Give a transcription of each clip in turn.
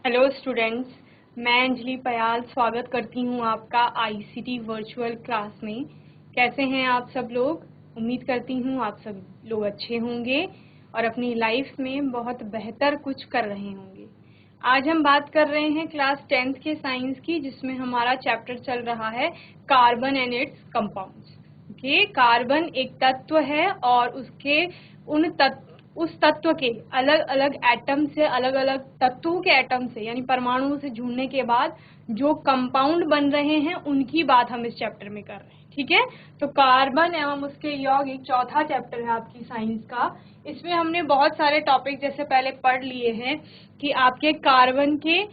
Hello students, मैं अंजलि पयाल स्वागत करती हूँ आपका आईसीटी वर्चुअल क्लास में। कैसे हैं आप सब लोग? उम्मीद करती हूँ आप सब लोग अच्छे होंगे और अपनी लाइफ में बहुत बेहतर कुछ कर रहे होंगे। आज हम बात कर रहे हैं क्लास 10th के साइंस की, जिसमें हमारा चैप्टर चल रहा है carbon and it's compounds. Okay, carbon एक तत्व है और उसके उस तत्व के अलग अलग एटम से, अलग अलग तत्वों के एटम से यानी परमाणुओं से जुड़ने के बाद जो कंपाउंड बन रहे हैं उनकी बात हम इस चैप्टर में कर रहे हैं। ठीक है, तो कार्बन एवं उसके यौगिक चौथा चैप्टर है आपकी साइंस का। इसमें हमने बहुत सारे टॉपिक जैसे पहले पढ़ लिए हैं कि आपके कार्बन के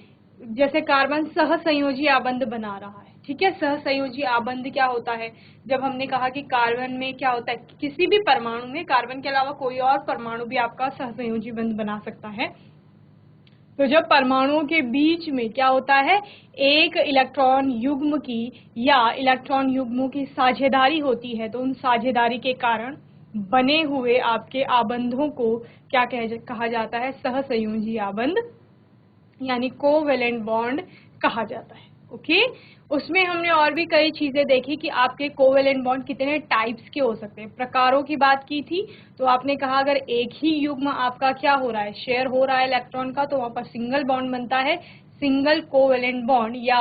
जैसे कार्बन सहसंयोजी आबंध बना रहा है। ठीक है, सहसंयोजी आबंध क्या होता है? जब हमने कहा कि कार्बन में क्या होता है, किसी भी परमाणु में कार्बन के अलावा कोई और परमाणु भी आपका सहसंयोजी बंध बना सकता है। तो जब परमाणुओं के बीच में क्या होता है, एक इलेक्ट्रॉन युग्म की या इलेक्ट्रॉन युग्मों की साझेदारी होती है, तो उन साझेदारी के कारण बने हुए आपके आबंधों को क्या कहा जाता है? सहसंयोजी आबंध यानी कोवेलेंट बॉन्ड कहा जाता है। ओके, उसमें हमने और भी कई चीजें देखी कि आपके कोवेलेंट बॉन्ड कितने टाइप्स के हो सकते हैं, प्रकारों की बात की थी। तो आपने कहा अगर एक ही युग्म आपका क्या हो रहा है, शेयर हो रहा है इलेक्ट्रॉन का, तो वहां पर सिंगल बॉन्ड बनता है, सिंगल कोवेलेंट बॉन्ड या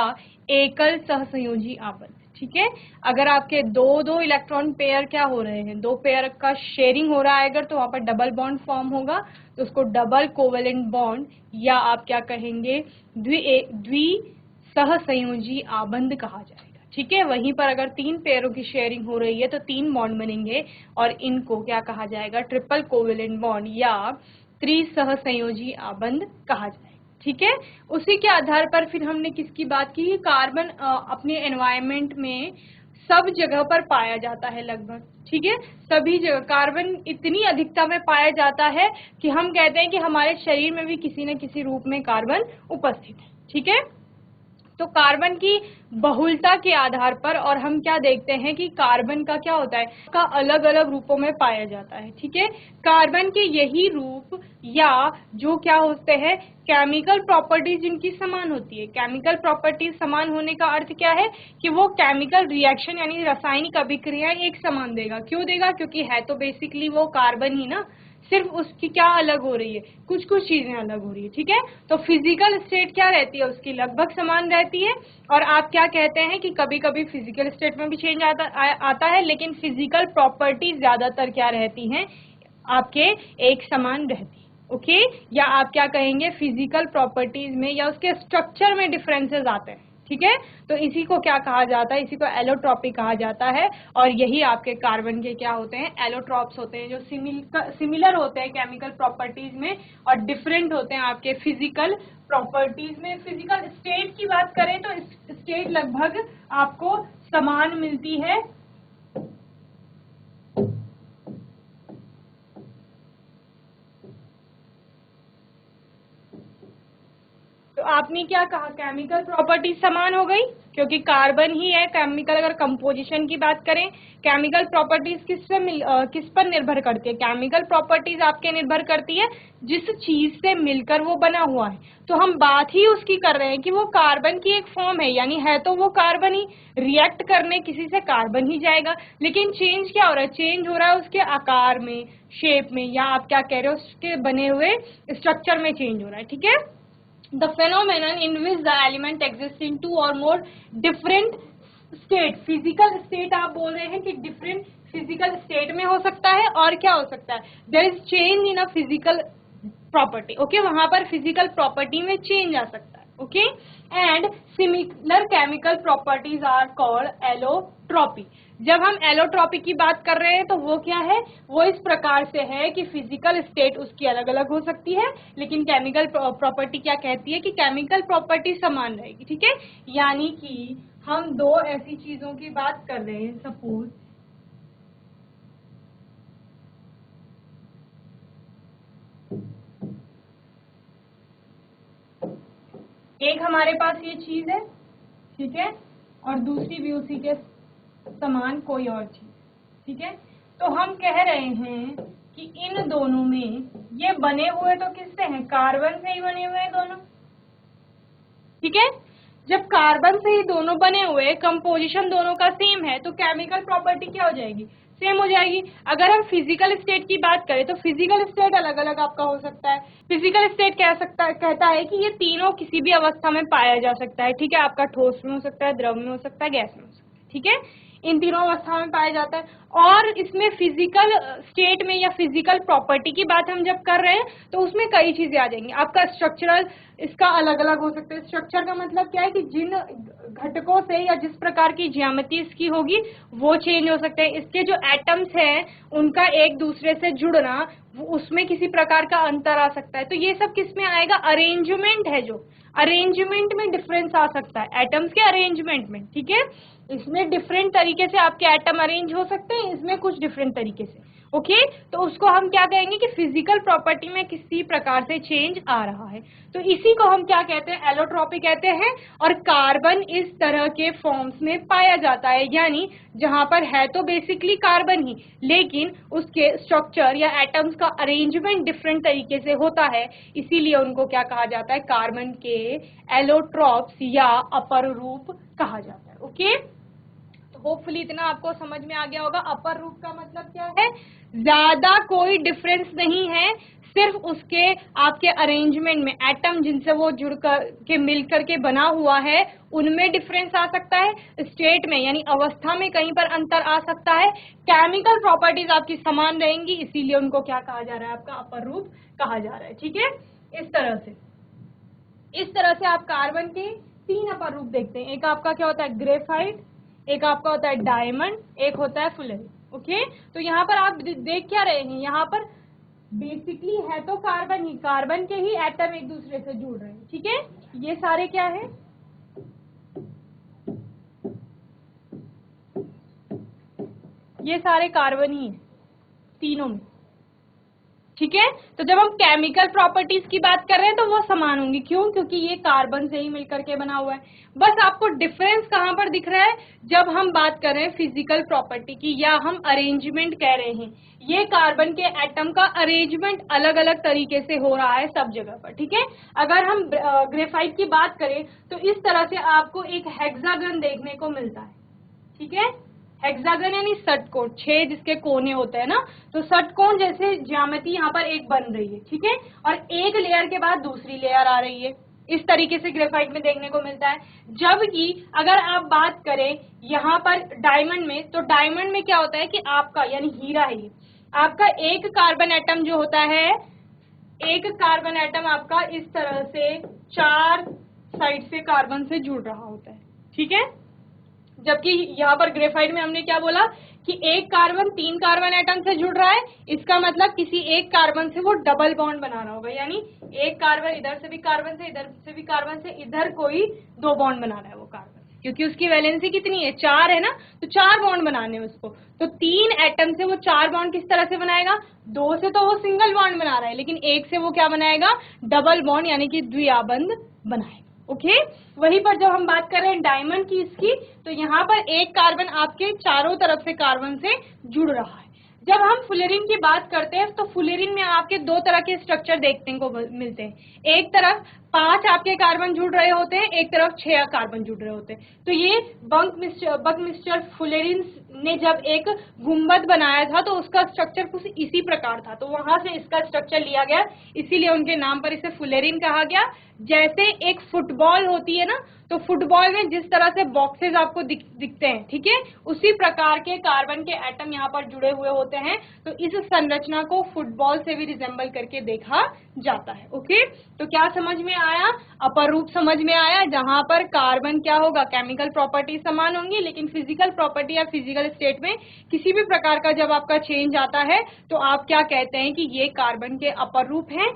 एकल सहसंयोजी आबंध। ठीक है, अगर आपके दो दो इलेक्ट्रॉन पेयर क्या हो रहे हैं, दो पेयर का शेयरिंग हो रहा है अगर, तो वहां पर डबल बॉन्ड फॉर्म होगा, तो उसको डबल कोवेलेंट बॉन्ड या आप क्या कहेंगे, द्वि सहसंयोजी आबंध कहा जाएगा। ठीक है, वहीं पर अगर तीन पेयरों की शेयरिंग हो रही है तो तीन बॉन्ड बनेंगे और इनको क्या कहा जाएगा? ट्रिपल कोवेलेंट बॉन्ड या त्रिसहसंयोजी आबंध कहा जाएगा। ठीक है, उसी के आधार पर फिर हमने किसकी बात की? कार्बन अपने एनवायरनमेंट में सब जगह पर पाया जाता है लगभग। ठीक है, सभी जगह कार्बन इतनी अधिकता में पाया जाता है कि हम कहते हैं कि हमारे शरीर में भी किसी न किसी रूप में कार्बन उपस्थित है। ठीक है, तो कार्बन की बहुलता के आधार पर और हम क्या देखते हैं कि कार्बन का क्या होता है, का अलग अलग रूपों में पाया जाता है। ठीक है, कार्बन के यही रूप या जो क्या होते हैं, केमिकल प्रॉपर्टीज जिनकी समान होती है। केमिकल प्रॉपर्टीज समान होने का अर्थ क्या है कि वो केमिकल रिएक्शन यानी रासायनिक अभिक्रिया एक समान देगा। क्यों देगा? क्योंकि है तो बेसिकली वो कार्बन ही ना, सिर्फ उसकी क्या अलग हो रही है, कुछ कुछ चीजें अलग हो रही है। ठीक है, तो फिजिकल स्टेट क्या रहती है उसकी, लगभग समान रहती है। और आप क्या कहते हैं कि कभी कभी फिजिकल स्टेट में भी चेंज आता है, लेकिन फिजिकल प्रॉपर्टीज ज्यादातर क्या रहती हैं, आपके एक समान रहती है। ओके, या आप क्या कहेंगे, फिजिकल प्रॉपर्टीज में या उसके स्ट्रक्चर में डिफरेंसेस आते हैं। ठीक है, तो इसी को क्या कहा जाता है? इसी को एलोट्रॉपी कहा जाता है। और यही आपके कार्बन के क्या होते हैं? एलोट्रॉप्स होते हैं, जो सिमिलर होते हैं केमिकल प्रॉपर्टीज में और डिफरेंट होते हैं आपके फिजिकल प्रॉपर्टीज में। फिजिकल स्टेट की बात करें तो स्टेट लगभग आपको समान मिलती है। तो आपने क्या कहा, केमिकल प्रॉपर्टी समान हो गई, क्योंकि कार्बन ही है केमिकल। अगर कंपोजिशन की बात करें, केमिकल प्रॉपर्टीज किस पर निर्भर करती है? केमिकल प्रॉपर्टीज आपके निर्भर करती है जिस चीज से मिलकर वो बना हुआ है। तो हम बात ही उसकी कर रहे हैं कि वो कार्बन की एक फॉर्म है, यानी है तो वो कार्बन ही, रिएक्ट करने किसी से कार्बन ही जाएगा। लेकिन चेंज क्या हो रहा है? चेंज हो रहा है उसके आकार में, शेप में, या आप क्या कह रहे हो, उसके बने हुए स्ट्रक्चर में चेंज हो रहा है। ठीक है, the phenomenon in which the element exists in two or more different state, physical state आप बोल रहे हैं कि different physical state में हो सकता है, और क्या हो सकता है, there is change in a physical property. okay, वहां पर physical property में change आ सकता है। okay, and similar chemical properties are called allotropy. जब हम एलोट्रॉपी की बात कर रहे हैं तो वो क्या है, वो इस प्रकार से है कि फिजिकल स्टेट उसकी अलग अलग हो सकती है, लेकिन केमिकल प्रॉपर्टी क्या कहती है कि केमिकल प्रॉपर्टी समान रहेगी। ठीक है, यानी कि हम दो ऐसी चीजों की बात कर रहे हैं, सपोज एक हमारे पास ये चीज है, ठीक है, और दूसरी भी उसी के समान कोई और चीज। ठीक है, तो हम कह रहे हैं कि इन दोनों में ये बने हुए तो किससे हैं? कार्बन से ही बने हुए हैं दोनों। ठीक है। जब कार्बन से ही दोनों बने हुए, कंपोजिशन दोनों का सेम है, तो केमिकल प्रॉपर्टी क्या हो जाएगी, सेम हो जाएगी। अगर हम फिजिकल स्टेट की बात करें तो फिजिकल स्टेट अलग अलग आपका हो सकता है। फिजिकल स्टेट कहता है कि ये तीनों किसी भी अवस्था में पाया जा सकता है, ठीक है। आपका ठोस में हो सकता है, द्रव में हो सकता है, गैस में हो सकता है, ठीक है। इन तीनों अवस्थाओं में पाया जाता है। और इसमें फिजिकल स्टेट में या फिजिकल प्रॉपर्टी की बात हम जब कर रहे हैं तो उसमें कई चीजें आ जाएंगी। आपका स्ट्रक्चरल इसका अलग अलग हो सकता है। स्ट्रक्चर का मतलब क्या है कि जिन घटकों से या जिस प्रकार की ज्यामिति इसकी होगी वो चेंज हो सकते हैं। इसके जो एटम्स हैं उनका एक दूसरे से जुड़ना, उसमें किसी प्रकार का अंतर आ सकता है। तो ये सब किस में आएगा, अरेंजमेंट है, जो अरेंजमेंट में डिफरेंस आ सकता है, एटम्स के अरेंजमेंट में, ठीक है। इसमें डिफरेंट तरीके से आपके एटम अरेंज हो सकते हैं, इसमें कुछ डिफरेंट तरीके से, ओके। तो उसको हम क्या कहेंगे कि फिजिकल प्रॉपर्टी में किसी प्रकार से चेंज आ रहा है। तो इसी को हम क्या कहते हैं, एलोट्रॉपी कहते हैं। और कार्बन इस तरह के फॉर्म्स में पाया जाता है, यानी जहां पर है तो बेसिकली कार्बन ही, लेकिन उसके स्ट्रक्चर या एटम्स का अरेंजमेंट डिफरेंट तरीके से होता है, इसीलिए उनको क्या कहा जाता है, कार्बन के एलोट्रॉप्स या अपर रूप कहा जाता है, ओके। होपफुली इतना आपको समझ में आ गया होगा। अपर रूप का मतलब क्या है, ज्यादा कोई डिफरेंस नहीं है, सिर्फ उसके आपके अरेंजमेंट में, एटम जिनसे वो जुड़ कर के मिल करके बना हुआ है उनमें डिफरेंस आ सकता है। स्टेट में यानी अवस्था में कहीं पर अंतर आ सकता है। केमिकल प्रॉपर्टीज आपकी समान रहेंगी, इसीलिए उनको क्या कहा जा रहा है, आपका अपर रूप कहा जा रहा है, ठीक है। इस तरह से आप कार्बन के 3 अपर रूप देखते हैं। एक आपका क्या होता है, ग्रेफाइट, एक आपका होता है डायमंड, एक होता है फुलेरी, ओके। तो यहाँ पर आप देख क्या रहे हैं, यहाँ पर बेसिकली है तो कार्बन ही, कार्बन के ही एटम एक दूसरे से जुड़ रहे हैं, ठीक है। ये सारे क्या है, ये सारे कार्बन ही है तीनों में, ठीक है। तो जब हम केमिकल प्रॉपर्टीज की बात कर रहे हैं तो वो समान होंगी, क्यों, क्योंकि ये कार्बन से ही मिलकर के बना हुआ है। बस आपको डिफरेंस कहां पर दिख रहा है, जब हम बात कर रहे हैं फिजिकल प्रॉपर्टी की या हम अरेंजमेंट कह रहे हैं। ये कार्बन के एटम का अरेंजमेंट अलग अलग तरीके से हो रहा है सब जगह पर, ठीक है। अगर हम ग्रेफाइट की बात करें तो इस तरह से आपको एक हेक्सागन देखने को मिलता है, ठीक है। हेक्सागन यानी षटकोण, 6 जिसके कोने होते हैं ना, तो षटकोण जैसे ज्यामिति यहाँ पर एक बन रही है, ठीक है। और एक लेयर के बाद दूसरी लेयर आ रही है, इस तरीके से ग्रेफाइट में देखने को मिलता है। जबकि अगर आप बात करें यहाँ पर डायमंड में, तो डायमंड में क्या होता है कि आपका यानी हीरा है ये, आपका एक कार्बन एटम जो होता है, एक कार्बन एटम आपका इस तरह से 4 साइड से कार्बन से जुड़ रहा होता है, ठीक है। जबकि यहाँ पर ग्रेफाइट में हमने क्या बोला कि एक कार्बन 3 कार्बन एटम से जुड़ रहा है, इसका मतलब किसी एक कार्बन से वो डबल बॉन्ड बना रहा होगा, यानी एक कार्बन इधर से भी कार्बन से, इधर से भी कार्बन से, इधर कोई 2 बॉन्ड बना रहा है वो कार्बन, क्योंकि उसकी वैलेंसी कितनी है, 4 है ना, तो 4 बॉन्ड बनाने हैं उसको। तो 3 एटम से वो 4 बॉन्ड किस तरह से बनाएगा, 2 से तो वो सिंगल बॉन्ड बना रहा है, लेकिन एक से वो क्या बनाएगा, डबल बॉन्ड यानी कि द्विआबंध बनाएगा, ओके। वहीं पर जब हम बात कर रहे हैं डायमंड की इसकी, तो यहाँ पर एक कार्बन आपके चारों तरफ से कार्बन से जुड़ रहा है। जब हम फुलेरिन की बात करते हैं तो फुलेरिन में आपके 2 तरह के स्ट्रक्चर देखने को मिलते हैं। एक तरफ 5 आपके कार्बन जुड़ रहे होते हैं, एक तरफ 6 कार्बन जुड़ रहे होते हैं। तो ये बकमिस्टर फुलेरिन ने जब एक गुंबद बनाया था तो उसका स्ट्रक्चर कुछ इसी प्रकार था, तो वहां से इसका स्ट्रक्चर लिया गया, इसीलिए उनके नाम पर इसे फुलेरिन कहा गया। जैसे एक फुटबॉल होती है ना, तो फुटबॉल में जिस तरह से बॉक्सेस आपको दिखते हैं, ठीक है, उसी प्रकार के कार्बन के एटम यहाँ पर जुड़े हुए होते हैं। तो इस संरचना को फुटबॉल से भी रिजेंबल करके देखा जाता है, ओके। तो क्या समझ में आया, अपर रूप समझ में आया, जहां पर कार्बन क्या होगा, केमिकल प्रॉपर्टी समान होंगी, लेकिन फिजिकल प्रॉपर्टी या फिजिकल स्टेट में किसी भी प्रकार का जब आपका चेंज आता है तो आप क्या कहते हैं कि ये कार्बन के अपर रूप है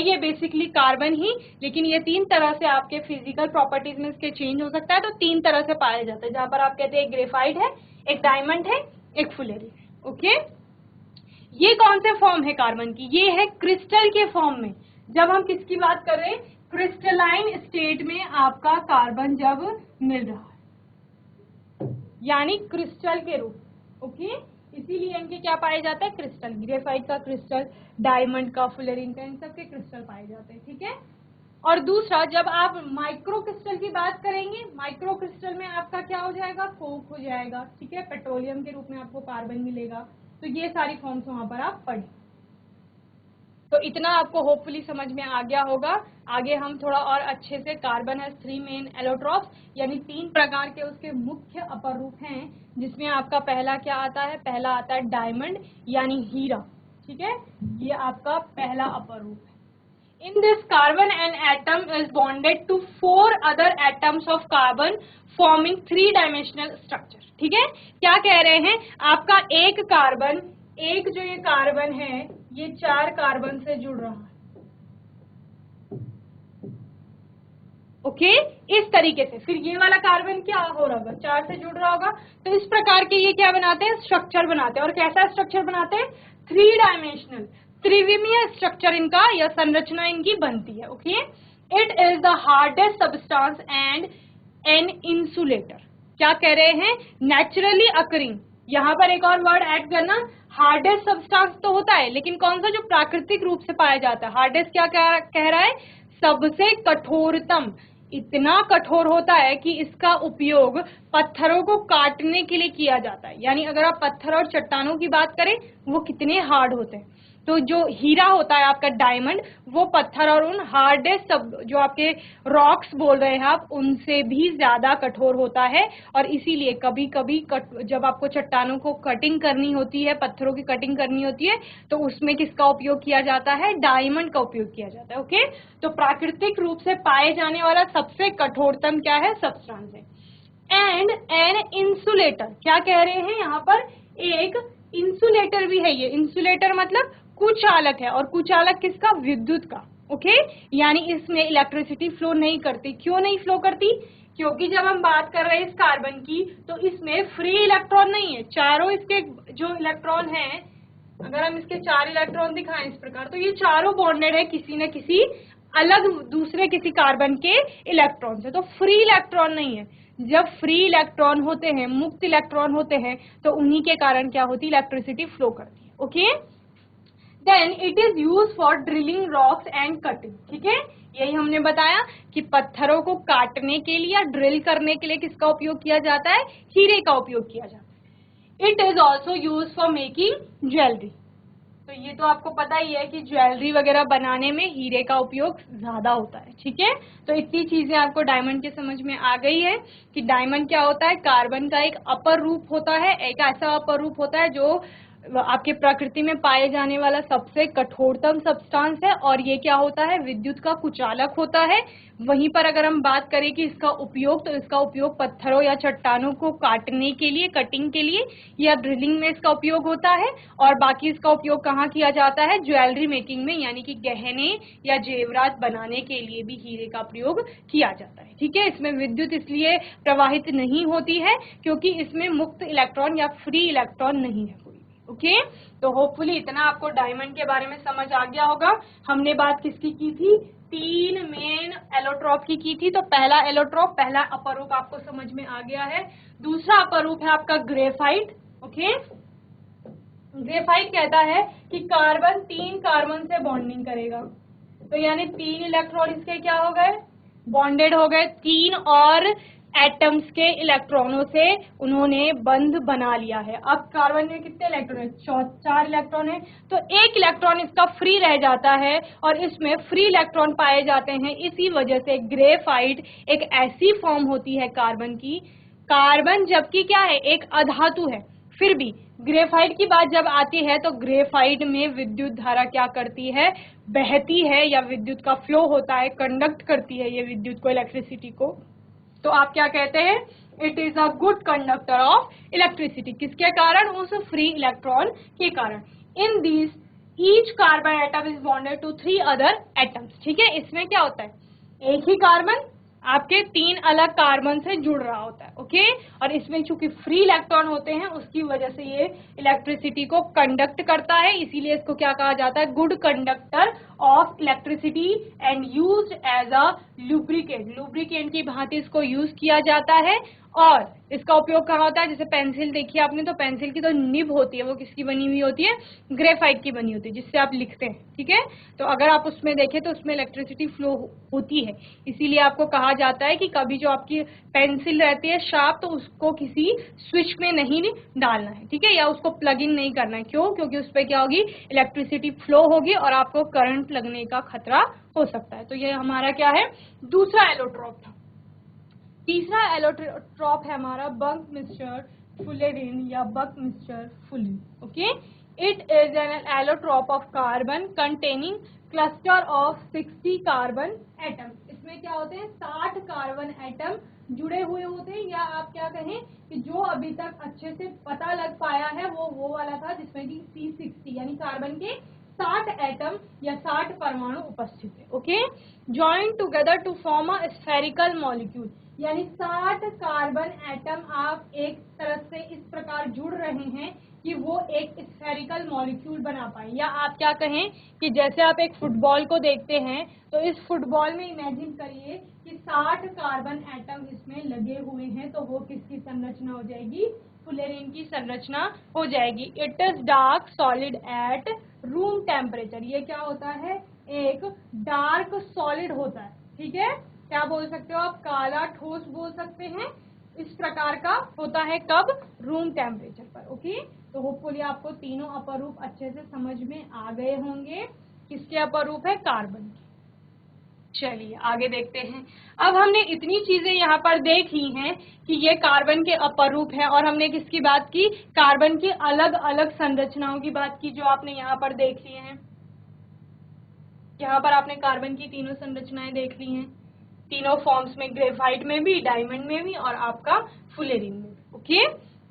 ये बेसिकली कार्बन ही, लेकिन ये 3 तरह से आपके फिजिकल प्रॉपर्टीज में इसके चेंज हो सकता है। तो 3 तरह से पाया जाता है, जहां पर आप कहते हैं एक ग्रेफाइट है, एक डायमंड है, एक फुलेरी है, ओके। ये कौन से फॉर्म है कार्बन की, ये है क्रिस्टल के फॉर्म में। जब हम किसकी बात कर रहे हैं, क्रिस्टलाइन स्टेट में आपका कार्बन जब मिल रहा है, यानी क्रिस्टल के रूप, ओके। इसीलिए इनके क्या पाए जाते हैं, क्रिस्टल, ग्रेफाइट का क्रिस्टल, डायमंड का, फुलेरिन का, इन सब के क्रिस्टल पाए जाते हैं, ठीक है। और दूसरा, जब आप माइक्रो क्रिस्टल की बात करेंगे, माइक्रो क्रिस्टल में आपका क्या हो जाएगा, कोक हो जाएगा, ठीक है, पेट्रोलियम के रूप में आपको कार्बन मिलेगा। तो ये सारी फॉर्म्स वहां पर आप पढ़ें। तो इतना आपको होपफुली समझ में आ गया होगा। आगे हम थोड़ा और अच्छे से, कार्बन है 3 मेन एलोट्रॉप्स, यानी 3 प्रकार के उसके मुख्य अपर रूप हैं, जिसमें आपका पहला क्या आता है, पहला आता है डायमंड यानी हीरा, ठीक है, ये आपका पहला अपर रूप है। In this carbon, an atom is bonded to 4 other atoms of carbon forming 3-dimensional structure, ठीक है। क्या कह रहे हैं, आपका एक कार्बन, एक जो ये कार्बन है ये 4 कार्बन से जुड़ रहा है, ओके, इस तरीके से। फिर ये वाला कार्बन क्या हो रहा होगा, 4 से जुड़ रहा होगा। तो इस प्रकार के ये क्या बनाते हैं, स्ट्रक्चर बनाते हैं। और कैसा स्ट्रक्चर बनाते हैं, 3-डायमेंशनल, त्रिविमीय स्ट्रक्चर इनका या संरचना इनकी बनती है, okay. It is the hardest substance and an insulator. क्या कह रहे हैं, नेचुरली अकरिंग, यहाँ पर एक और वर्ड ऐड करना, हार्डेस्ट सब्सटेंस तो होता है, लेकिन कौन सा, जो प्राकृतिक रूप से पाया जाता है। हार्डेस्ट क्या कह रहा है, सबसे कठोरतम, इतना कठोर होता है कि इसका उपयोग पत्थरों को काटने के लिए किया जाता है। यानी अगर आप पत्थर और चट्टानों की बात करें, वो कितने हार्ड होते हैं। तो जो हीरा होता है आपका डायमंड, वो पत्थर और उन हार्डेस्ट सब जो आपके रॉक्स बोल रहे हैं आप, उनसे भी ज्यादा कठोर होता है। और इसीलिए कभी कभी जब आपको चट्टानों को कटिंग करनी होती है, पत्थरों की कटिंग करनी होती है, तो उसमें किसका उपयोग किया जाता है, डायमंड का उपयोग किया जाता है, ओके। तो प्राकृतिक रूप से पाए जाने वाला सबसे कठोरतम क्या है, सब्सटेंस है। एंड एन इंसुलेटर, क्या कह रहे हैं यहाँ पर, एक इंसुलेटर भी है। ये इंसुलेटर मतलब कुचालक है, और कुचालक किसका, विद्युत का, ओके। यानी इसमें इलेक्ट्रिसिटी फ्लो नहीं करती। क्यों नहीं फ्लो करती, क्योंकि जब हम बात कर रहे हैं इस कार्बन की, तो इसमें फ्री इलेक्ट्रॉन नहीं है। चारों इसके जो इलेक्ट्रॉन हैं, अगर हम इसके 4 इलेक्ट्रॉन दिखाएं इस प्रकार, तो ये चारों बॉन्डेड है किसी न किसी अलग दूसरे किसी कार्बन के इलेक्ट्रॉन से। तो फ्री इलेक्ट्रॉन नहीं है। जब फ्री इलेक्ट्रॉन होते हैं, मुक्त इलेक्ट्रॉन होते हैं, तो उन्हीं के कारण क्या होती है, इलेक्ट्रिसिटी फ्लो करती है, okay. Then it is use for drilling rocks and cutting, ठीक है। यही हमने बताया कि पत्थरों को काटने के लिए या ड्रिल करने के लिए किसका उपयोग किया जाता है, हीरे का उपयोग किया जाता है। It is also use for making jewellery. तो ये तो आपको पता ही है कि ज्वेलरी वगैरह बनाने में हीरे का उपयोग ज्यादा होता है, ठीक है। तो इतनी चीजें आपको डायमंड के समझ में आ गई है कि डायमंड क्या होता है, कार्बन का एक अपर रूप होता है, एक ऐसा अपर रूप होता है जो आपके प्रकृति में पाए जाने वाला सबसे कठोरतम सब्सटेंस है। और ये क्या होता है, विद्युत का कुचालक होता है। वहीं पर अगर हम बात करें कि इसका उपयोग, तो इसका उपयोग पत्थरों या चट्टानों को काटने के लिए, कटिंग के लिए, या ड्रिलिंग में इसका उपयोग होता है। और बाकी इसका उपयोग कहाँ किया जाता है, ज्वेलरी मेकिंग में, यानी कि गहने या जेवरात बनाने के लिए भी हीरे का प्रयोग किया जाता है, ठीक है। इसमें विद्युत इसलिए प्रवाहित नहीं होती है क्योंकि इसमें मुक्त इलेक्ट्रॉन या फ्री इलेक्ट्रॉन नहीं है, ओके। तो होपफुली इतना आपको डायमंड के बारे में समझ आ गया होगा। हमने बात किसकी की थी, 3 मेन एलोट्रॉप की थी। तो पहला एलोट्रॉप, पहला अपर रूप आपको समझ में आ गया है। दूसरा अपर रूप है आपका ग्रेफाइट, ओके। ग्रेफाइट कहता है कि कार्बन 3 कार्बन से बॉन्डिंग करेगा, तो यानी 3 इलेक्ट्रॉन इसके क्या हो गए, बॉन्डेड हो गए। 3 और एटम्स के इलेक्ट्रॉनों से उन्होंने बंध बना लिया है। अब कार्बन में कितने इलेक्ट्रॉन है, 4 इलेक्ट्रॉन है। तो 1 इलेक्ट्रॉन इसका फ्री रह जाता है और इसमें फ्री इलेक्ट्रॉन पाए जाते हैं। इसी वजह से ग्रेफाइट एक ऐसी फॉर्म होती है कार्बन की, कार्बन जबकि क्या है, एक अधातु है, फिर भी ग्रेफाइट की बात जब आती है तो ग्रेफाइट में विद्युत धारा क्या करती है, बहती है, या विद्युत का फ्लो होता है, कंडक्ट करती है ये विद्युत को, इलेक्ट्रिसिटी को। तो आप क्या कहते हैं, it is a good conductor of electricity. किसके कारण, उस फ्री इलेक्ट्रॉन के कारण। In these each carbon atom is bonded to 3 other atoms, ठीक है। इसमें क्या होता है, एक ही कार्बन आपके 3 अलग कार्बन से जुड़ रहा होता है, ओके। और इसमें चूंकि फ्री इलेक्ट्रॉन होते हैं, उसकी वजह से ये इलेक्ट्रिसिटी को कंडक्ट करता है, इसीलिए इसको क्या कहा जाता है, good conductor of electricity and used as a lubricant. Lubricant की भांति इसको यूज किया जाता है। और इसका उपयोग कहाँ होता है? जैसे पेंसिल देखी आपने, तो पेंसिल की तो निब होती है वो किसकी बनी हुई होती है? ग्रेफाइट की बनी होती है, जिससे आप लिखते हैं। ठीक है, तो अगर आप उसमें देखें तो उसमें इलेक्ट्रिसिटी फ्लो होती है, इसीलिए आपको कहा जाता है कि कभी जो आपकी पेंसिल रहती है शार्प, तो उसको किसी स्विच में नहीं डालना है। ठीक है, या उसको प्लग इन नहीं करना है। क्यों? क्योंकि उस पर क्या होगी? इलेक्ट्रिसिटी फ्लो होगी और आपको करंट लगने का खतरा हो सकता है। तो ये हमारा क्या है? दूसरा एलोट्रॉप था। तीसरा एलोट्रॉप है हमारा बकमिस्टर फुलेरिन या Buckminster fullerene. Okay, it is an allotrope of carbon containing cluster of 60 carbon atom. इसमें क्या होते हैं? 60 कार्बन एटम जुड़े हुए होते हैं, या आप क्या कहें कि जो अभी तक अच्छे से पता लग पाया है वो वाला था जिसमें कि C60 यानी कार्बन के 60 एटम या 60 परमाणु उपस्थित है। Okay, join together to form a spherical molecule, यानी 60 कार्बन एटम आप एक तरह से इस प्रकार जुड़ रहे हैं कि वो एक स्फेरिकल मॉलिक्यूल बना पाए। या आप क्या कहें कि जैसे आप एक फुटबॉल को देखते हैं, तो इस फुटबॉल में इमेजिन करिए कि 60 कार्बन एटम इसमें लगे हुए हैं, तो वो किसकी संरचना हो जाएगी? फुलेरिन की संरचना हो जाएगी। It is dark solid at room temperature. ये क्या होता है? एक डार्क सॉलिड होता है। ठीक है, क्या बोल सकते हो आप? काला ठोस बोल सकते हैं। इस प्रकार का होता है कब? रूम टेम्परेचर पर। ओके, तो होपफुली आपको तीनों अपर रूप अच्छे से समझ में आ गए होंगे। किसके अपर रूप है? कार्बन के। चलिए आगे देखते हैं। अब हमने इतनी चीजें यहाँ पर देख ली हैं कि ये कार्बन के अपर रूप है, और हमने किसकी बात की? कार्बन की अलग अलग संरचनाओं की बात की, जो आपने यहाँ पर देख ली हैं। यहाँ पर आपने कार्बन की तीनों संरचनाएं देख ली हैं, तीनों फॉर्म्स में, ग्रेफाइट में भी, डायमंड में भी, और आपका फुलेरिन में भी। ओके,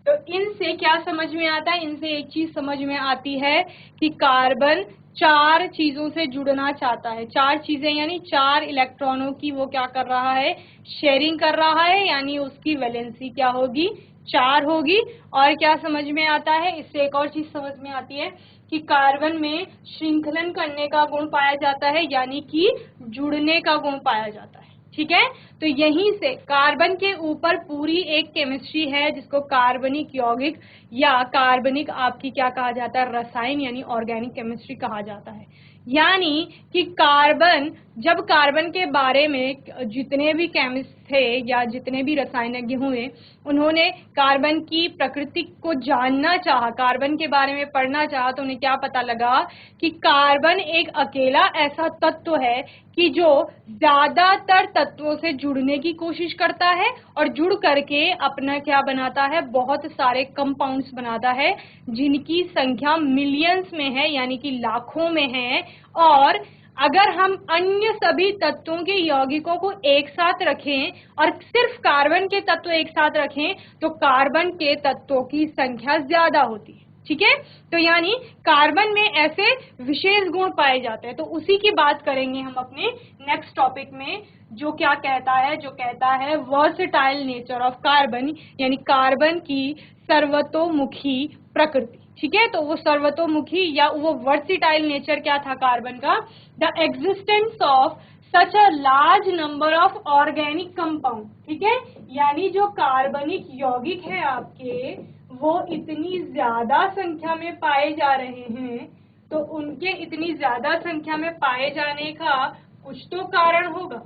तो इनसे क्या समझ में आता है? इनसे एक चीज समझ में आती है कि कार्बन 4 चीजों से जुड़ना चाहता है। 4 चीजें यानी 4 इलेक्ट्रॉनों की वो क्या कर रहा है? शेयरिंग कर रहा है, यानी उसकी वैलेंसी क्या होगी? 4 होगी। और क्या समझ में आता है? इससे एक और चीज समझ में आती है कि कार्बन में श्रृंखलन करने का गुण पाया जाता है, यानी कि जुड़ने का गुण पाया जाता है। ठीक है, तो यहीं से कार्बन के ऊपर पूरी एक केमिस्ट्री है जिसको कार्बनिक यौगिक या कार्बनिक आपकी क्या कहा जाता है? रसायन यानी ऑर्गेनिक केमिस्ट्री कहा जाता है। यानी कि कार्बन, जब कार्बन के बारे में जितने भी केमिस्ट थे या जितने भी रसायनज्ञ हुए, उन्होंने कार्बन की प्रकृति को जानना चाहा, कार्बन के बारे में पढ़ना चाहा, तो उन्हें क्या पता लगा कि कार्बन एक अकेला ऐसा तत्व है कि जो ज्यादातर तत्वों से जुड़ने की कोशिश करता है और जुड़ करके अपना क्या बनाता है? बहुत सारे कंपाउंड्स बनाता है, जिनकी संख्या मिलियंस में है, यानी कि लाखों में है। और अगर हम अन्य सभी तत्वों के यौगिकों को एक साथ रखें और सिर्फ कार्बन के तत्व एक साथ रखें, तो कार्बन के तत्वों की संख्या ज्यादा होती है। ठीक है, तो यानी कार्बन में ऐसे विशेष गुण पाए जाते हैं। तो उसी की बात करेंगे हम अपने नेक्स्ट टॉपिक में, जो क्या कहता है? जो कहता है वर्सेटाइल नेचर ऑफ कार्बन, यानी कार्बन की सर्वतोमुखी प्रकृति। ठीक है, तो वो सर्वतोमुखी या वो वर्सेटाइल नेचर क्या था कार्बन का? The existence of such a large number of organic compound. ठीक है, यानी जो कार्बनिक यौगिक है आपके, वो इतनी ज्यादा संख्या में पाए जा रहे हैं, तो उनके इतनी ज्यादा संख्या में पाए जाने का कुछ तो कारण होगा।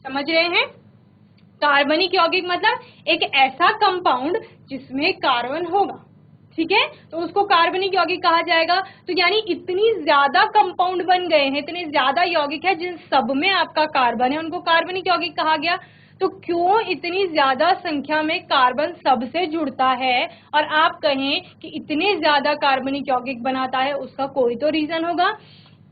समझ रहे हैं? कार्बनिक यौगिक मतलब एक ऐसा कंपाउंड जिसमें कार्बन होगा। ठीक है, तो उसको कार्बनिक यौगिक कहा जाएगा। तो यानी इतनी ज्यादा कंपाउंड बन गए हैं, इतने ज्यादा यौगिक है जिन सब में आपका कार्बन है, उनको कार्बनिक यौगिक कहा गया। तो क्यों इतनी ज्यादा संख्या में कार्बन सबसे जुड़ता है और आप कहें कि इतने ज्यादा कार्बनिक यौगिक बनाता है? उसका कोई तो रीजन होगा।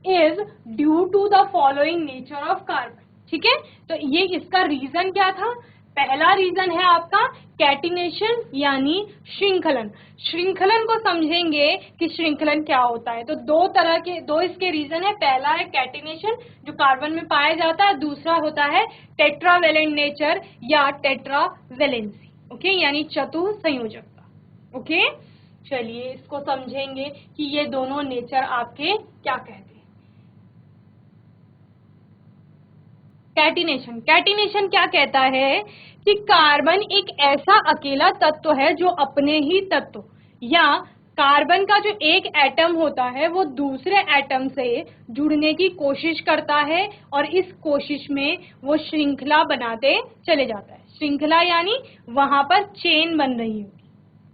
Is due to the following nature of carbon. ठीक है, तो ये इसका रीजन क्या था? पहला रीजन है आपका कैटिनेशन यानी श्रृंखलन। श्रृंखलन को समझेंगे कि श्रृंखलन क्या होता है, तो दो इसके रीजन है। पहला है कैटिनेशन जो कार्बन में पाया जाता है, दूसरा होता है टेट्रावेलेंट नेचर या टेट्रावेलेंसी। ओके, यानी चतुः संयोजकता। ओके, चलिए इसको समझेंगे कि ये दोनों नेचर आपके क्या कहते हैं। कैटिनेशन। कैटिनेशन क्या कहता है कि कार्बन एक ऐसा अकेला तत्व है जो अपने ही तत्व या कार्बन का जो एक एटम होता है वो दूसरे एटम से जुड़ने की कोशिश करता है और इस कोशिश में वो श्रृंखला बनाते चले जाता है। श्रृंखला यानी वहां पर चेन बन रही है।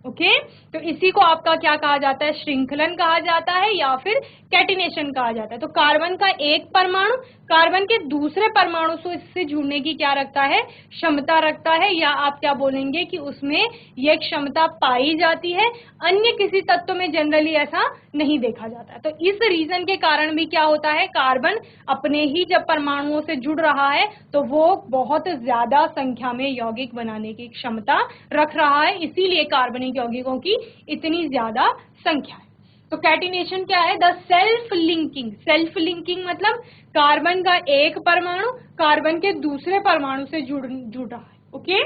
ओके तो इसी को आपका क्या कहा जाता है, श्रृंखलन कहा जाता है या फिर कैटिनेशन कहा जाता है। तो कार्बन का एक परमाणु कार्बन के दूसरे परमाणु से इससे जुड़ने की क्या रखता है, क्षमता रखता है, या आप क्या बोलेंगे कि उसमें यह क्षमता पाई जाती है। अन्य किसी तत्व में जनरली ऐसा नहीं देखा जाता है। तो इस रीजन के कारण भी क्या होता है, कार्बन अपने ही जब परमाणुओं से जुड़ रहा है तो वो बहुत ज्यादा संख्या में यौगिक बनाने की क्षमता रख रहा है, इसीलिए कार्बनिक यौगिकों की इतनी ज्यादा संख्या है। तो कैटिनेशन क्या है, the self linking. Self linking मतलब कार्बन का एक परमाणु कार्बन के दूसरे परमाणु से जुड़ रहा है। Okay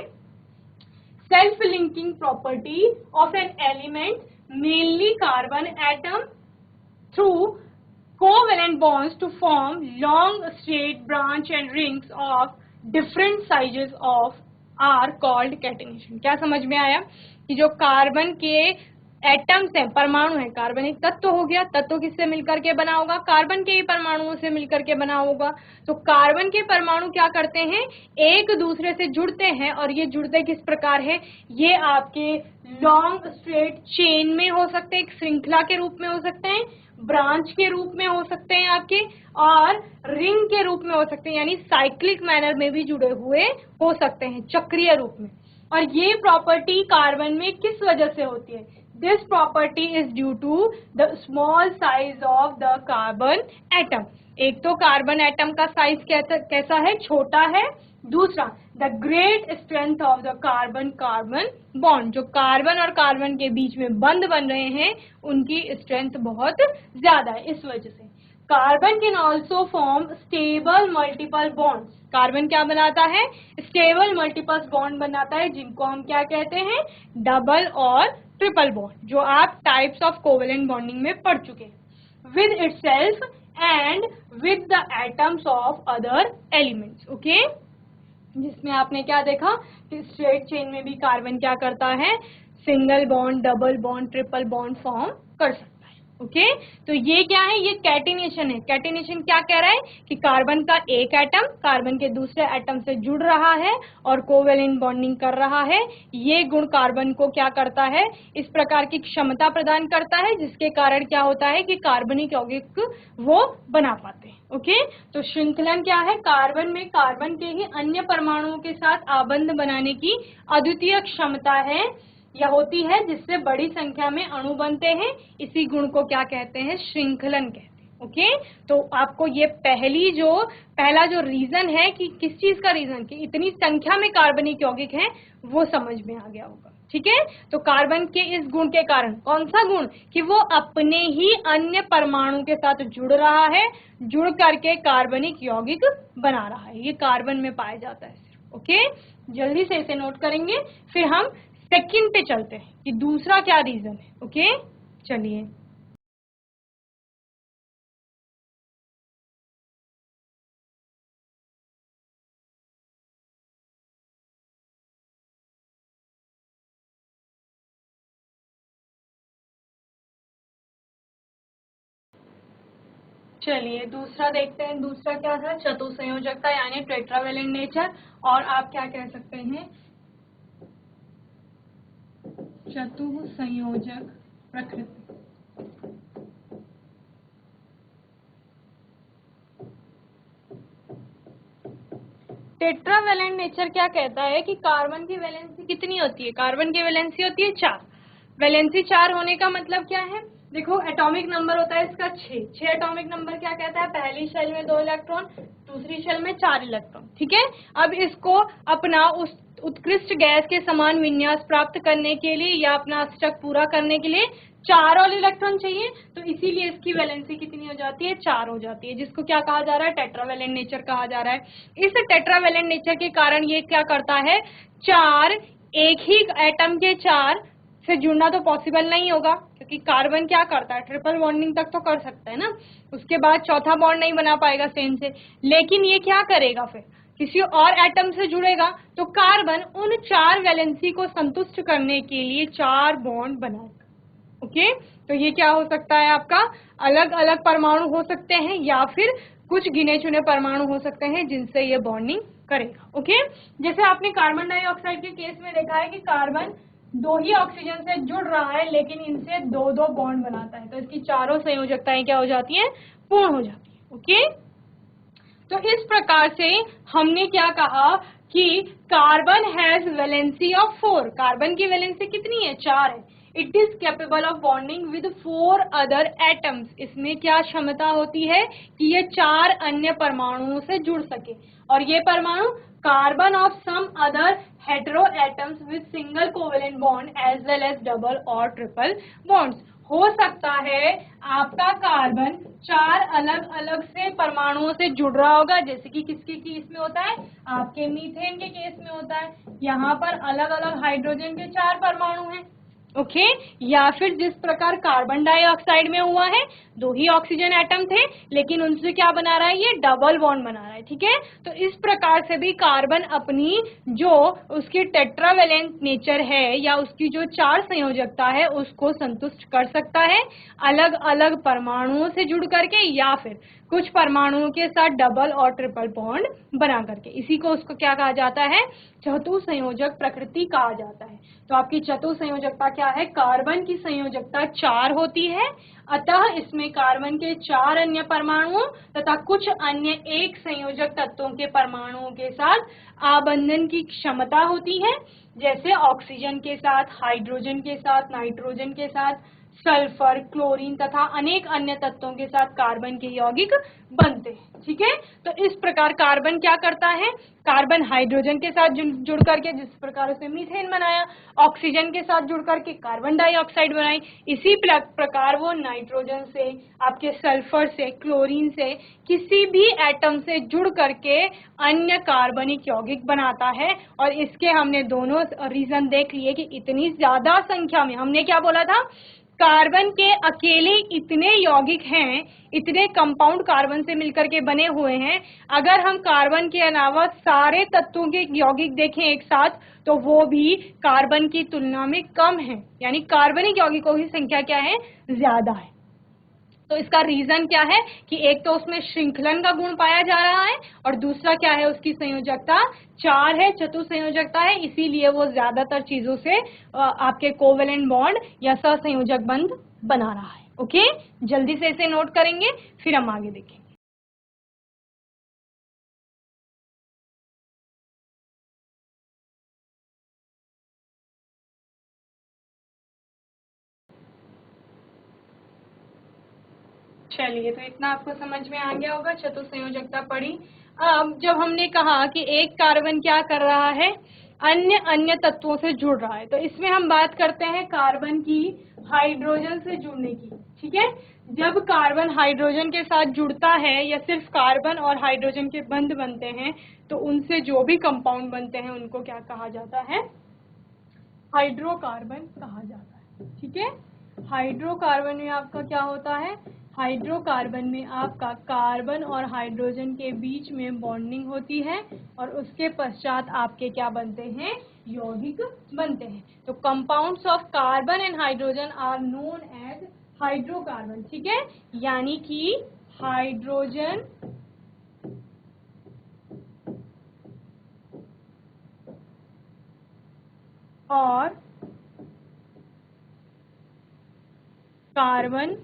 self linking property of an element mainly carbon atom through covalent bonds to form long straight branch and rings of different sizes of are called catenation। क्या समझ में आया कि जो कार्बन के एटम्स हैं, परमाणु है, कार्बन एक तत्व हो गया, तत्व किससे मिलकर के बना होगा, कार्बन के ही परमाणुओं से मिलकर के बना होगा। तो कार्बन के परमाणु क्या करते हैं, एक दूसरे से जुड़ते हैं, और ये जुड़ते किस प्रकार है, ये आपके लॉन्ग स्ट्रेट चेन में हो सकते हैं, एक श्रृंखला के रूप में हो सकते हैं, ब्रांच के रूप में हो सकते हैं आपके, और रिंग के रूप में हो सकते हैं, यानी साइक्लिक मैनर में भी जुड़े हुए हो सकते हैं, चक्रीय रूप में। और ये प्रॉपर्टी कार्बन में किस वजह से होती है, this property is due to the small size of the carbon atom. एक तो कार्बन एटम का साइज कैसा है, छोटा है। दूसरा, the great strength of the carbon carbon bond, जो कार्बन और कार्बन के बीच में बंध बन रहे हैं उनकी स्ट्रेंथ बहुत ज्यादा है। इस वजह से carbon can also form stable multiple bonds. Carbon क्या बनाता है, स्टेबल मल्टीपल बॉन्ड बनाता है, जिनको हम क्या कहते हैं, डबल और ट्रिपल बॉन्ड, जो आप टाइप्स ऑफ कोवेलेंट बॉन्डिंग में पढ़ चुके हैं, with itself and with the atoms of other elements. Okay जिसमें आपने क्या देखा कि स्ट्रेट चेन में भी कार्बन क्या करता है, single bond, double bond, triple bond form कर सकता है। ओके तो ये क्या है, ये कैटिनेशन है। कैटिनेशन क्या कह रहा है कि कार्बन का एक एटम कार्बन के दूसरे एटम से जुड़ रहा है और कोवेलेंट बॉन्डिंग कर रहा है। ये गुण कार्बन को क्या करता है, इस प्रकार की क्षमता प्रदान करता है, जिसके कारण क्या होता है कि कार्बनिक यौगिक वो बना पाते हैं। ओके तो श्रृंखलन क्या है, कार्बन में कार्बन के ही अन्य परमाणुओं के साथ आबंध बनाने की अद्वितीय क्षमता है या होती है, जिससे बड़ी संख्या में अणु बनते हैं। इसी गुण को क्या कहते हैं, श्रृंखलन कहते हैं। ओके तो आपको ये पहला जो रीजन है कि किस चीज का रीजन कि इतनी संख्या में कार्बनिक यौगिक हैं, वो समझ में आ गया होगा। ठीक है तो कार्बन के इस गुण के कारण, कौन सा गुण, कि वो अपने ही अन्य परमाणु के साथ जुड़ रहा है, जुड़ करके कार्बनिक यौगिक बना रहा है। ये कार्बन में पाया जाता है। ओके जल्दी से इसे नोट करेंगे, फिर हम सेकंड पे चलते हैं कि दूसरा क्या रीजन है। ओके चलिए दूसरा देखते हैं। दूसरा क्या था, चतुसंयोजकता यानी टेट्रावेलेंट नेचर, और आप क्या कह सकते हैं, चतुसंयोजक प्रकृति। टेट्रावेलेंट नेचर क्या कहता है कि कार्बन की वैलेंसी कितनी होती है, कार्बन की वैलेंसी होती है 4। वैलेंसी 4 होने का मतलब क्या है, देखो एटॉमिक नंबर होता है इसका 6 एटॉमिक नंबर क्या कहता है, पहली शेल में 2 इलेक्ट्रॉन, दूसरी शेल में 4 इलेक्ट्रॉन। ठीक है अब इसको अपना उस उत्कृष्ट गैस के समान विन्यास प्राप्त करने के लिए या अपना अष्टक पूरा करने के लिए 4 और इलेक्ट्रॉन चाहिए, तो इसीलिए इसकी वैलेंसी कितनी हो जाती है, 4 हो जाती है, जिसको क्या कहा जा रहा है, टेट्रावेलेंट नेचर कहा जा रहा है। इस टेट्रावेलेंट नेचर के कारण ये क्या करता है, 4 एक ही एटम के 4 से जुड़ना तो पॉसिबल नहीं होगा, क्योंकि कार्बन क्या करता है, ट्रिपल बॉन्डिंग तक तो कर सकता है ना, उसके बाद चौथा बॉन्ड नहीं बना पाएगा सेम से। लेकिन ये क्या करेगा, फिर किसी और एटम से जुड़ेगा तो कार्बन उन 4 वैलेंसी को संतुष्ट करने के लिए 4 बॉन्ड बनाएगा। ओके, तो ये क्या हो सकता है आपका, अलग अलग परमाणु हो सकते हैं या फिर कुछ गिने चुने परमाणु हो सकते हैं जिनसे ये बॉन्डिंग करेगा। ओके, जैसे आपने कार्बन डाइऑक्साइड के केस में देखा है कि कार्बन 2 ही ऑक्सीजन से जुड़ रहा है लेकिन इनसे 2-2 बॉन्ड बनाता है, तो इसकी चारों संयोजकताएं क्या हो जाती हैं, पूर्ण हो जाती है। ओके, तो इस प्रकार से हमने क्या कहा कि carbon has valency of 4, carbon की वैलेंसी कितनी है, 4 है। It is capable of bonding with 4 other atoms, इसमें क्या क्षमता होती है कि ये 4 अन्य परमाणुओं से जुड़ सके, और ये परमाणु carbon of some other hetero atoms with single covalent bond as well as double और ट्रिपल बॉन्ड्स। हो सकता है आपका कार्बन 4 अलग अलग से परमाणुओं से जुड़ रहा होगा, जैसे कि किसके केस में होता है, आपके मीथेन के केस में होता है, यहाँ पर अलग अलग हाइड्रोजन के 4 परमाणु हैं। ओके, या फिर जिस प्रकार कार्बन डाइऑक्साइड में हुआ है 2 ही ऑक्सीजन एटम थे लेकिन उनसे क्या बना रहा है, ये डबल बॉन्ड बना रहा है। ठीक है, तो इस प्रकार से भी कार्बन अपनी जो उसकी टेट्रावेलेंट नेचर है या उसकी जो 4 संयोजकता है उसको संतुष्ट कर सकता है अलग अलग परमाणुओं से जुड़ करके या फिर कुछ परमाणुओं के साथ डबल और ट्रिपल बॉन्ड बना करके। इसी को उसको क्या कहा जाता है, चतुसंयोजक प्रकृति कहा जाता है। तो आपकी चतुसंयोजकता क्या है, कार्बन की संयोजकता 4 होती है, अतः इसमें कार्बन के 4 अन्य परमाणुओं तथा कुछ अन्य एक संयोजक तत्वों के परमाणुओं के साथ आबंधन की क्षमता होती है, जैसे ऑक्सीजन के साथ, हाइड्रोजन के साथ, नाइट्रोजन के साथ, सल्फर, क्लोरीन तथा अनेक अन्य तत्वों के साथ कार्बन के यौगिक बनते हैं। ठीक है, तो इस प्रकार कार्बन क्या करता है, कार्बन हाइड्रोजन के साथ जुड़ करके, जिस प्रकार उसने मीथेन बनाया, ऑक्सीजन के साथ जुड़ करके कार्बन डाइऑक्साइड बनाई, इसी प्रकार वो नाइट्रोजन से, आपके सल्फर से, क्लोरीन से, किसी भी एटम से जुड़ करके अन्य कार्बनिक यौगिक बनाता है। और इसके हमने दोनों रीजन देख लिए कि इतनी ज्यादा संख्या में, हमने क्या बोला था, कार्बन के अकेले इतने यौगिक हैं, इतने कंपाउंड कार्बन से मिलकर के बने हुए हैं, अगर हम कार्बन के अलावा सारे तत्वों के यौगिक देखें एक साथ तो वो भी कार्बन की तुलना में कम है, यानी कार्बनिक यौगिकों की संख्या क्या है, ज्यादा है। तो इसका रीजन क्या है कि एक तो उसमें श्रृंखलन का गुण पाया जा रहा है और दूसरा क्या है, उसकी संयोजकता 4 है, चतुसंयोजकता है, इसीलिए वो ज्यादातर चीजों से आपके कोवेलेंट बॉन्ड या सहसंयोजक बंध बना रहा है। ओके, जल्दी से इसे नोट करेंगे फिर हम आगे देखेंगे। चलिए, तो इतना आपको समझ में आ गया होगा, चतुसंयोजकता पढ़ी। अब जब हमने कहा कि एक कार्बन क्या कर रहा है, अन्य अन्य तत्वों से जुड़ रहा है, तो इसमें हम बात करते हैं कार्बन की हाइड्रोजन से जुड़ने की। ठीक है, जब कार्बन हाइड्रोजन के साथ जुड़ता है या सिर्फ कार्बन और हाइड्रोजन के बंध बनते हैं तो उनसे जो भी कंपाउंड बनते हैं उनको क्या कहा जाता है, हाइड्रोकार्बन कहा जाता है। ठीक है, हाइड्रोकार्बन में आपका क्या होता है, हाइड्रोकार्बन में आपका कार्बन और हाइड्रोजन के बीच में बॉन्डिंग होती है और उसके पश्चात आपके क्या बनते हैं, यौगिक बनते हैं। तो compounds of carbon and hydrogen are known as hydrocarbon. ठीक है, यानी कि हाइड्रोजन और कार्बन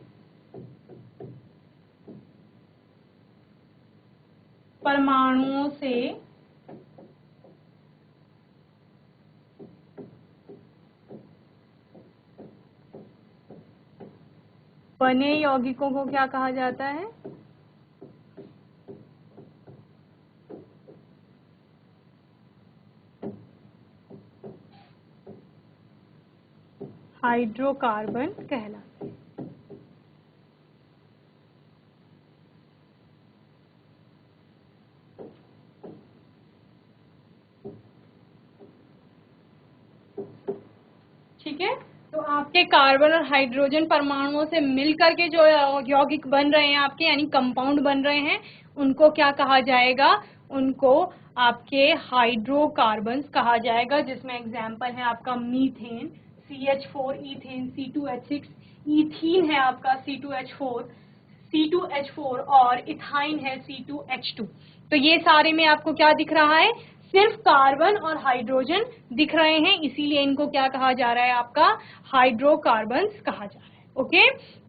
परमाणुओं से बने यौगिकों को क्या कहा जाता है, हाइड्रोकार्बन कहलाते हैं। ठीक है, तो आपके कार्बन और हाइड्रोजन परमाणुओं से मिलकर के जो यौगिक बन रहे हैं आपके, यानी कंपाउंड बन रहे हैं, उनको क्या कहा जाएगा, उनको आपके हाइड्रोकार्बन्स कहा जाएगा, जिसमें एग्जाम्पल है आपका methane CH4, ethane C2H6, ethene है आपका C2H4, और इथाइन है C2H2। तो ये सारे में आपको क्या दिख रहा है, सिर्फ कार्बन और हाइड्रोजन दिख रहे हैं, इसीलिए इनको क्या कहा जा रहा है, आपका हाइड्रोकार्बन्स कहा जा रहा है। ओके,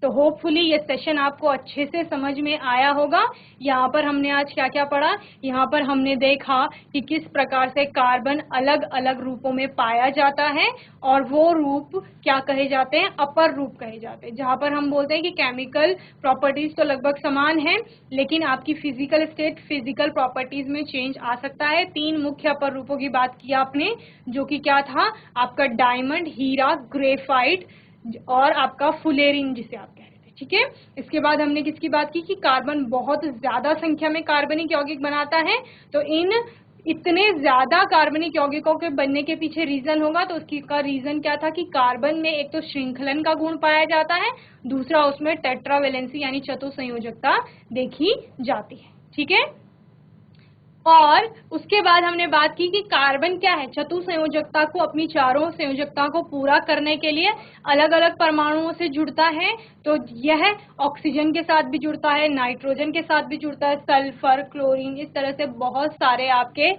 तो होपफुली ये सेशन आपको अच्छे से समझ में आया होगा। यहाँ पर हमने आज क्या क्या पढ़ा, यहाँ पर हमने देखा कि किस प्रकार से कार्बन अलग अलग रूपों में पाया जाता है, और वो रूप क्या कहे जाते हैं, अपर रूप कहे जाते हैं, जहाँ पर हम बोलते हैं कि केमिकल प्रॉपर्टीज तो लगभग समान है, लेकिन आपकी फिजिकल स्टेट, फिजिकल प्रॉपर्टीज में चेंज आ सकता है। 3 मुख्य अपर रूपों की बात की आपने, जो कि क्या था, आपका डायमंड, हीरा, ग्रेफाइट और आपका फुलेरिन जिसे आप कह रहे थे। ठीक है, इसके बाद हमने किसकी बात की कि कार्बन बहुत ज्यादा संख्या में कार्बनिक यौगिक बनाता है। तो इन इतने ज्यादा कार्बनिक यौगिकों के बनने के पीछे रीजन होगा, तो उसकी का रीजन क्या था कि कार्बन में एक तो श्रृंखलन का गुण पाया जाता है, दूसरा उसमें टेट्रावेलेंसी यानी चतुसंयोजकता देखी जाती है। ठीक है, और उसके बाद हमने बात की कि कार्बन क्या है, चतुसंयोजकता को, अपनी चारों संयोजकता को पूरा करने के लिए अलग अलग परमाणुओं से जुड़ता है। तो यह ऑक्सीजन के साथ भी जुड़ता है, नाइट्रोजन के साथ भी जुड़ता है, सल्फर, क्लोरीन, इस तरह से बहुत सारे आपके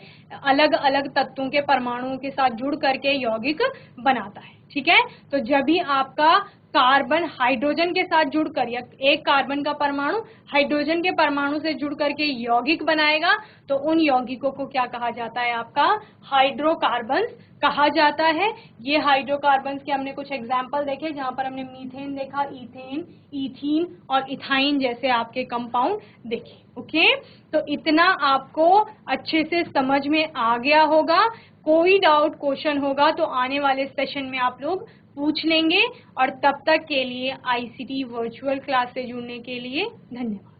अलग अलग तत्वों के परमाणुओं के साथ जुड़ करके यौगिक बनाता है। ठीक है, तो जब भी आपका कार्बन हाइड्रोजन के साथ जुड़कर, या एक कार्बन का परमाणु हाइड्रोजन के परमाणु से जुड़ करके यौगिक बनाएगा, तो उन यौगिकों को क्या कहा जाता है, आपका हाइड्रोकार्बन्स कहा जाता है। ये हाइड्रोकार्बन्स के हमने कुछ एग्जाम्पल देखे, जहां पर हमने मीथेन देखा, इथेन, इथीन और इथाइन जैसे आपके कंपाउंड देखे। ओके, तो इतना आपको अच्छे से समझ में आ गया होगा। कोई डाउट, क्वेश्चन होगा तो आने वाले सेशन में आप लोग पूछ लेंगे, और तब तक के लिए ICT वर्चुअल क्लास से जुड़ने के लिए धन्यवाद।